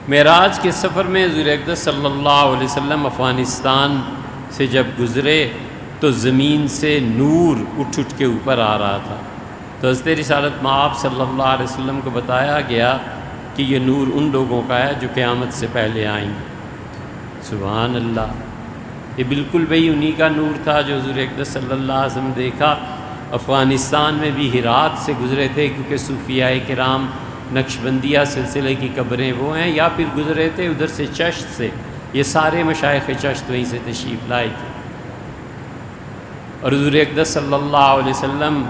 معراج کے سفر میں حضور اقدس صلی اللہ علیہ وسلم افغانستان سے جب گزرے تو زمین سے نور اٹھ کے اوپر آ رہا تھا، تو حضرت رسالت مآب صلی اللہ علیہ وسلم کو بتایا گیا کہ یہ نور ان لوگوں کا ہے جو قیامت سے پہلے آئیں گے۔ سبحان اللہ، یہ بالکل بھئی انہی کا نور تھا جو حضور اقدس صلی اللہ علیہ وسلم دیکھا۔ افغانستان میں بھی ہرات سے گزرے تھے، کیونکہ صوفیاء کرام نقشبندیہ سلسلے کی قبریں وہ ہیں، یا پھر گزرے تھے ادھر سے چشت سے، یہ سارے مشائخ چشت وہیں سے تشریف لائے تھے۔ اور حضور اقدس صلی اللہ علیہ وسلم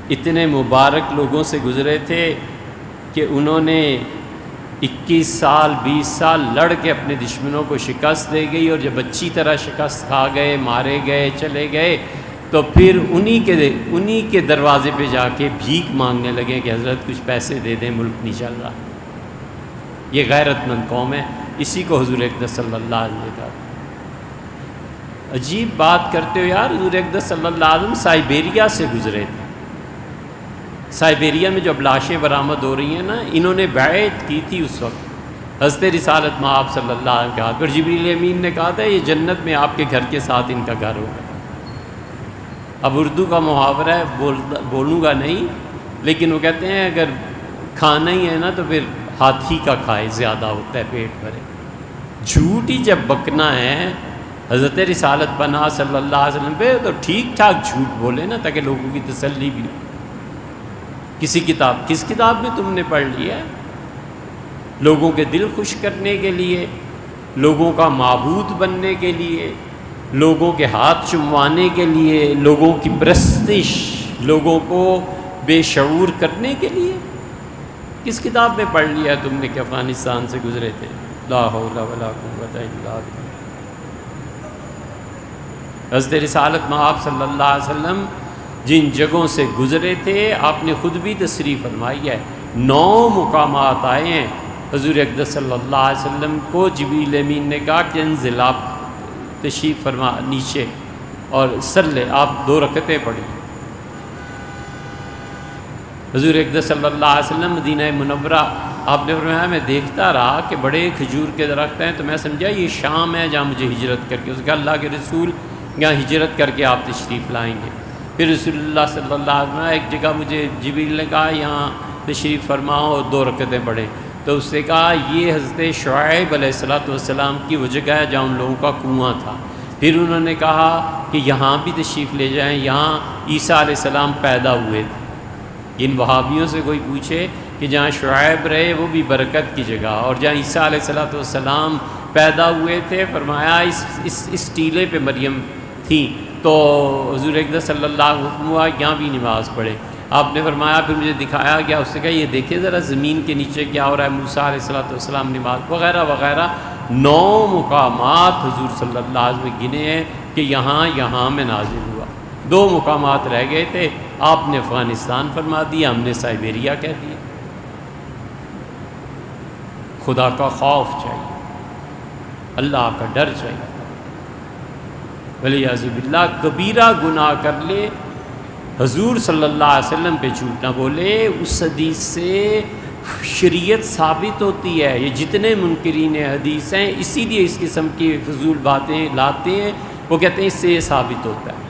اتنے مبارک لوگوں سے گزرے تھے کہ انہوں نے 21 سال 20 سال لڑ کے اپنے دشمنوں کو شکست دے گئی، اور جب اچھی طرح شکست کھا گئے، مارے گئے، چلے گئے، تو پھر انہی کے دروازے پہ جا کے بھیک مانگنے لگے کہ حضرت کچھ پیسے دے دیں، ملک نہیں چل رہا۔ یہ غیرت مند قوم ہے، اسی کو حضور اقدس صلی اللہ علیہ وسلم نے کہا۔ عجیب بات کرتے ہو یار، حضور اقدس صلی اللہ علیہ وسلم سائبیریا سے گزرے تھے۔ سائبیریا میں جو اب لاشیں برآمد ہو رہی ہیں نا، انہوں نے بیعت کی تھی اس وقت حضرت رسالت مآب صلی اللہ علیہ وسلم کے ہاتھ پر۔ جبریل امین نے کہا تھا یہ جنت میں آپ کے گھر کے ساتھ ان کا گھر ہوگا۔ اب اردو کا محاورہ ہے، بولوں گا نہیں، لیکن وہ کہتے ہیں اگر کھانا ہی ہے نا تو پھر ہاتھی کا کھائے زیادہ ہوتا ہے، پیٹ بھرے۔ جھوٹ ہی جب بکنا ہے حضرت رسالت پناہ صلی اللہ علیہ وسلم پہ، تو ٹھیک ٹھاک جھوٹ بولے نا، تاکہ لوگوں کی تسلی بھی ہو۔ کس کتاب میں تم نے پڑھ لیا ہے؟ لوگوں کے دل خوش کرنے کے لیے، لوگوں کا معبود بننے کے لیے، لوگوں کے ہاتھ چموانے کے لیے، لوگوں کی پرستش، لوگوں کو بے شعور کرنے کے لیے؟ کس کتاب میں پڑھ لیا تم نے کہ افغانستان سے گزرے تھے؟ لا حول ولا قوت الا باللہ۔ حضرت رسالت مآب صلی اللہ علیہ وسلم جن جگہوں سے گزرے تھے آپ نے خود بھی تصریح فرمائی ہے، 9 مقامات آئے ہیں۔ حضور اقدس صلی اللہ علیہ وسلم کو جبریل امین نے کہا کہ انزل، آپ تشریف فرما نیچے اور صلی، آپ 2 رکعتیں پڑھی۔ حضور اقدس صلی اللہ علیہ وسلم مدینہ منورہ، آپ نے فرمایا میں دیکھتا رہا کہ بڑے کھجور کے درخت ہیں، تو میں سمجھا یہ شام ہے جہاں مجھے ہجرت کر کے، اس نے کہا اللہ کے رسول یہاں ہجرت کر کے آپ تشریف لائیں گے۔ پھر رسول اللہ صلی اللہ علیہ وسلم ایک جگہ مجھے جبریل نے کہا یہاں تشریف فرماؤ اور 2 رکعتیں پڑھیں، تو اس نے کہا یہ حضرت شعیب علیہ السلام کی وہ جگہ ہے جہاں ان لوگوں کا کنواں تھا۔ پھر انہوں نے کہا کہ یہاں بھی تشریف لے جائیں، یہاں عیسیٰ علیہ السلام پیدا ہوئے تھے۔ ان وہابیوں سے کوئی پوچھے کہ جہاں شعیب رہے وہ بھی برکت کی جگہ، اور جہاں عیسیٰ علیہ السلام پیدا ہوئے تھے، فرمایا اس ٹیلے پہ مریم تھی، تو حضور اقدس صلی اللہ علیہ وسلم ہوا یہاں بھی نماز پڑھے۔ آپ نے فرمایا، پھر مجھے دکھایا گیا، اس نے کہا یہ دیکھیں ذرا زمین کے نیچے کیا ہو رہا ہے، موسیٰ علیہ السلام نماز وغیرہ وغیرہ۔ 9 مقامات حضور صلی اللہ علیہ وسلم گنے ہیں کہ یہاں میں نازل ہوا۔ 2 مقامات رہ گئے تھے، آپ نے افغانستان فرما دیا، ہم نے سائبیریا کہہ دیا۔ خدا کا خوف چاہیے، اللہ کا ڈر چاہیے۔ ولیعذ باللہ کبیرہ گناہ کر لے، حضور صلی اللہ علیہ وسلم پہ جھوٹ نہ بولے، اس حدیث سے شریعت ثابت ہوتی ہے۔ یہ جتنے منکرین حدیث ہیں اسی لیے اس قسم کی فضول باتیں لاتے ہیں، وہ کہتے ہیں اس سے یہ ثابت ہوتا ہے،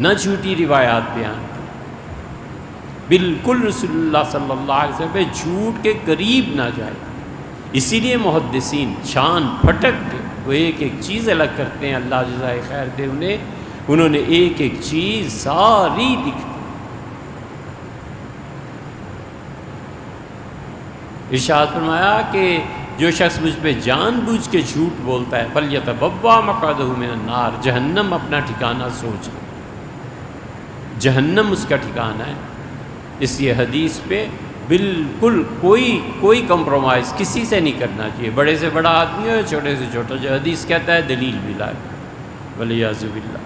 نہ جھوٹی روایات بیان کی۔ بالکل رسول اللہ صلی اللہ علیہ وسلم پہ جھوٹ کے قریب نہ جائے۔ اسی لیے محدثین شان پھٹک کے وہ ایک ایک چیز الگ کرتے ہیں، اللہ جزائے خیر دے انہوں نے ایک ایک چیز ساری لکھ دی۔ ارشاد فرمایا کہ جو شخص مجھ پہ جان بوجھ کے جھوٹ بولتا ہے فَلْيَتَبَوَّأْ مَقْعَدَهُ مِنَ النَّارِ، جہنم اپنا ٹھکانہ سوچ لے، جہنم اس کا ٹھکانہ ہے۔ اس یہ حدیث پہ بالکل کوئی کمپرومائز کسی سے نہیں کرنا چاہیے، بڑے سے بڑا آدمی ہو چھوٹے سے چھوٹا، جو حدیث کہتا ہے دلیل بھی لائے، ولیعذ باللہ۔